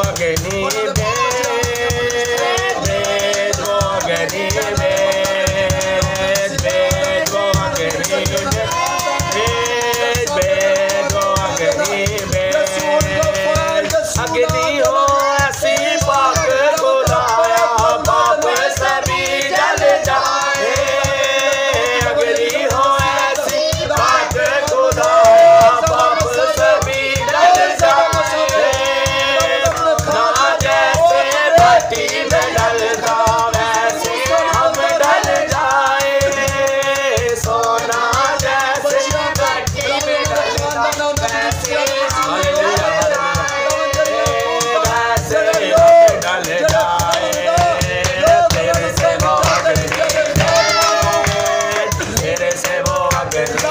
अग्नि भेज वो अग्नि भेज वो अग्नि भेज वो अग्नि भेज अग्नि हो ऐसी पाक खुदाया पाप सभी जल जाए अग्नि हो ऐसी पाक खुदाया पाप सभी जल जाए ना जैसे भट्टी में डलता वैसे हम डल जाए सोना जैसे भट्टी में डलता वैसे डल जाए तेरे से वो अग्नि तेरे से वो अग्नि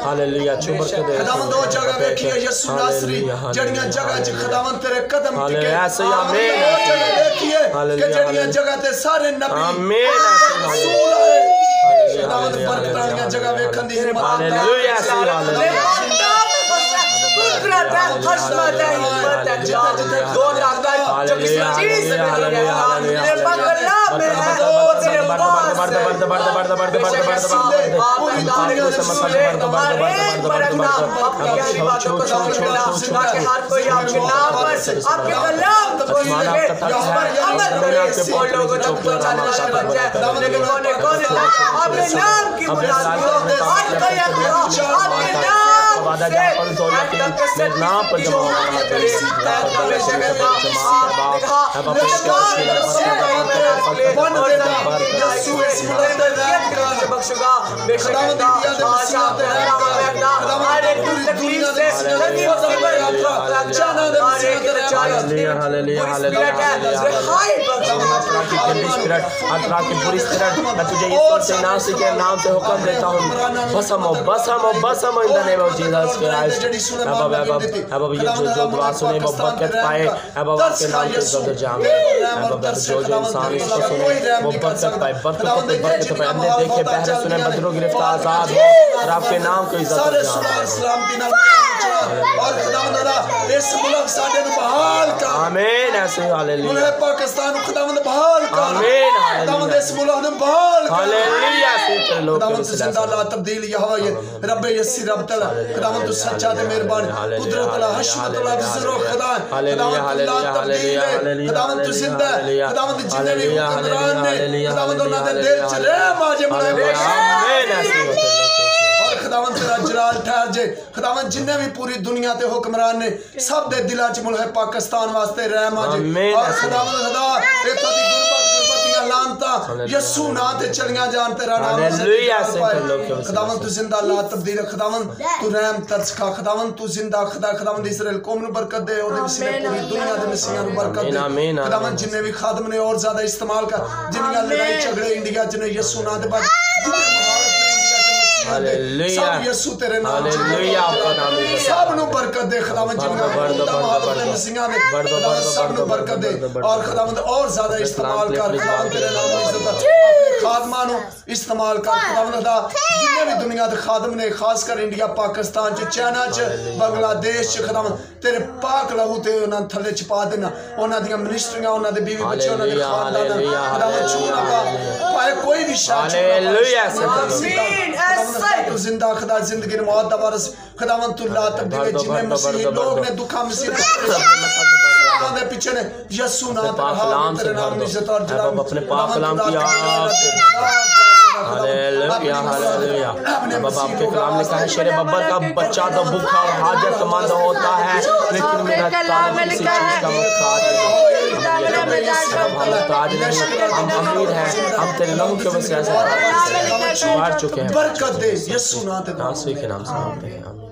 हालेलुया खुदावंद वो जगह देखी है यीशु नासरी जड़ियां जगह च खुदावंद तेरे कदम टिके ऐसे आमीन देखिए कि जड़ियां जगह ते सारे नबी आमीन खुदावंद बरकतां जगह वेखन दी हिम्मत हालेलुया वादा जहाँ पर दौलत के नाम पर जमा दुनिया दे फजल दा यात्रा जाना दे हालेलुया हालेलुया हालेलुया बुरी स्पिरिट मैं तुझे यीशु से नाम के नाम से हुक्म देता हूँ बस हम in the name of Jesus Christ अब ये जो दुआ सुने वो बरकत पाए अब आपके नाम की इज्जत जाए अब जो इंसान इसको सुने वो बरकत पाए अंधे देखे बहरे सुने बदरों गिरफ्तार आजाद हो और आपके नाम को इज्जत जाए और खुदावंद इस मुल्क साडे नु बहाल कर आमीन ऐसे हालेलुया मुल्क पाकिस्तान खुदावंद बहाल कर आमीन खुदावंद इस मुल्क नु बहाल कर हालेलुया से लोग खुदावंद जिंदा अल्लाह तब्दील यहोवा ये रब यसी रब तआला खुदावंद तू सच्चा ते मेहरबान कुदरत अल्लाह हशमत अल्लाह बिजरो खुदा हालेलुया हालेलुया हालेलुया खुदावंद तू जिंदा खुदावंद जिन्ने भी हुक्मरान ने खुदावंद उन्हां दे दिल च रहम आ जे आमीन ऐसे खुदावंद तेरा जलाल ठहर जे खुदावंद जिन्ने भी पूरी दुनिया ते हुक्मरान ने सब दे दिलां च मुल्क पाकिस्तान वास्ते रहम आ जे और खुदावंद खुदा इत्थों दी गुरबतियां लानता यीशु नां ते चलियां जान तेरा नाम हालेलुया से खुदावंद तू जिंदा अल्लाह तब्दील खुदावंद तू रहम तरस खा खुदावंद तू जिंदा खुदावंद इस्राएल कौम नु बरकत दे ओदे वसीले पूरी दुनिया दे मसीहां नु बरकत दे खुदावंद जिन्ने भी खादम ने और ज्यादा इस्तेमाल कर जिन्नियां लड़ाई झगड़े इंडिया च ने यीशु नां दे बाद हालेलुया सब यीशु तेरे नाम हालेलुया आपका नाम है सब नु बरकत दे खुदावंद जिन्हें मसीहा ने खुदावंद सब नु बरकत दे और खुदावंद और ज्यादा इस्तेमाल कर खुदावंद तेरे नाम की इज्जत अपने खादमां नु इस्तेमाल कर खुदावंद खुदा जिन्ने भी दुनिया दे खादम ने खास कर इंडिया पाकिस्तान च चाइना च बांग्लादेश च खुदावंद तेरे पाक लहू ते उन्हां थल्ले छपा देना उन्हां दी मिनिस्ट्रियां उन्हां दे बीवी बच्चे उन्हां दे खानदान खुदावंद चूना का पाए कोई भी शान हालेलुया तू जिंदा खुदा जिंदगी ने मौत दा वारिस खुदावंद तू ला तब्दील जिन्ने मसीही लोग ने दुखा मुसीबत दे पीछे ने यीशु नाम तेरे नाम की इज्जत और जलाल अपने पाक कलाम की हालेलुया हालेलुया बाबा आपके कलाम लिखा है शेर बब्बर का बच्चा तो भूखा और हाजतमंद होता है लेकिन मेरा ताज किसी चीज का मुख्ताज नहीं हम अमीर हैं हम तेरे लहू के वसीले से बाहर चुके हैं बरकत दे यीशु नाम के नाम से मांगते हैं।